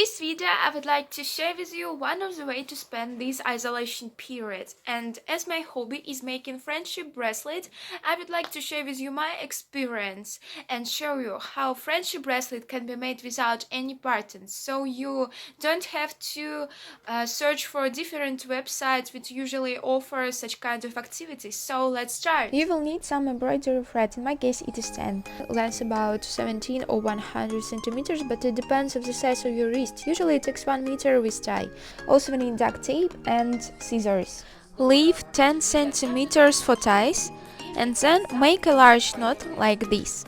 this video, I would like to share with you one of the ways to spend this isolation period. And as my hobby is making friendship bracelet, I would like to share with you my experience and show you how friendship bracelet can be made without any patterns. So you don't have to search for different websites which usually offer such kind of activities. So let's start. You will need some embroidery thread. In my case it is 10. Length about 17 or 100 centimeters, but it depends on the size of your wrist. Usually it takes 1 meter with tie. Also we need duct tape and scissors. Leave 10 centimeters for ties and then make a large knot like this.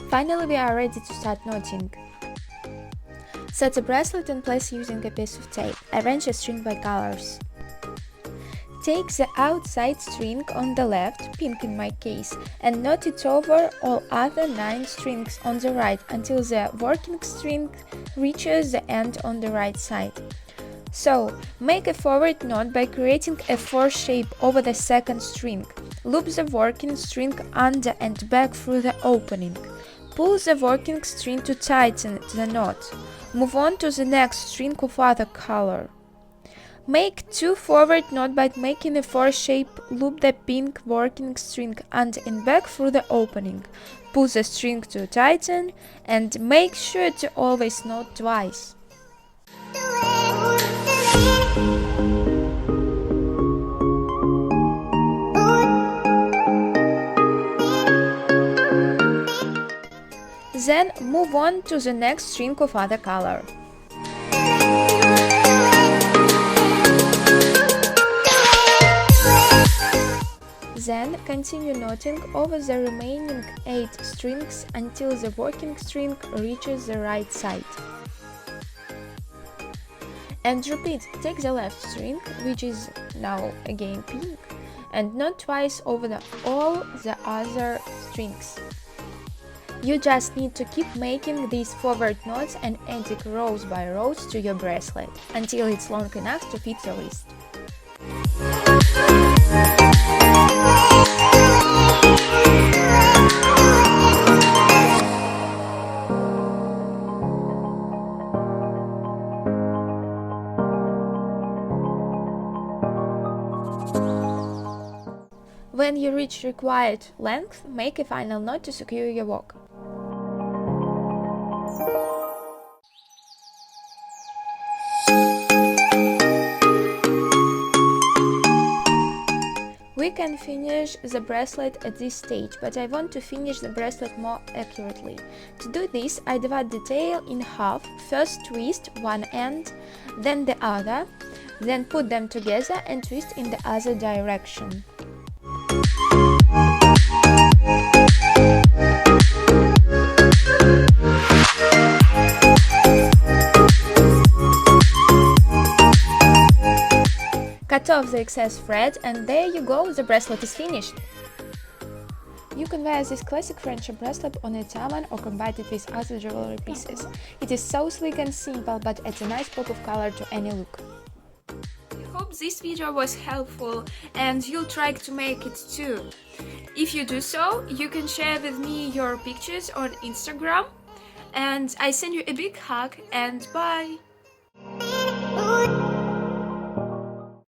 Finally we are ready to start knotting. Set the bracelet in place using a piece of tape. Arrange a string by colors. Take the outside string on the left, pink in my case, and knot it over all other 9 strings on the right until the working string reaches the end on the right side. So, make a forward knot by creating a 4 shape over the second string. Loop the working string under and back through the opening. Pull the working string to tighten the knot. Move on to the next string of other color. Make 2 forward knots by making a 4 shape. Loop the pink working string under and back through the opening. Pull the string to tighten and make sure to always knot twice. Then move on to the next string of other color. Then continue knotting over the remaining 8 strings until the working string reaches the right side. And repeat, take the left string, which is now again pink, and knot twice over all the other strings. You just need to keep making these forward knots and adding rows by rows to your bracelet until it's long enough to fit your wrist. When you reach required length, make a final knot to secure your work. We can finish the bracelet at this stage, but I want to finish the bracelet more accurately. To do this, I divide the tail in half, first twist one end, then the other, then put them together and twist in the other direction. Cut off the excess thread and there you go, the bracelet is finished. You can wear this classic friendship bracelet on a turban or combine it with other jewelry pieces. It is so sleek and simple, but adds a nice pop of color to any look. I hope this video was helpful and you'll try to make it too. If you do so, you can share with me your pictures on Instagram. And I send you a big hug and bye!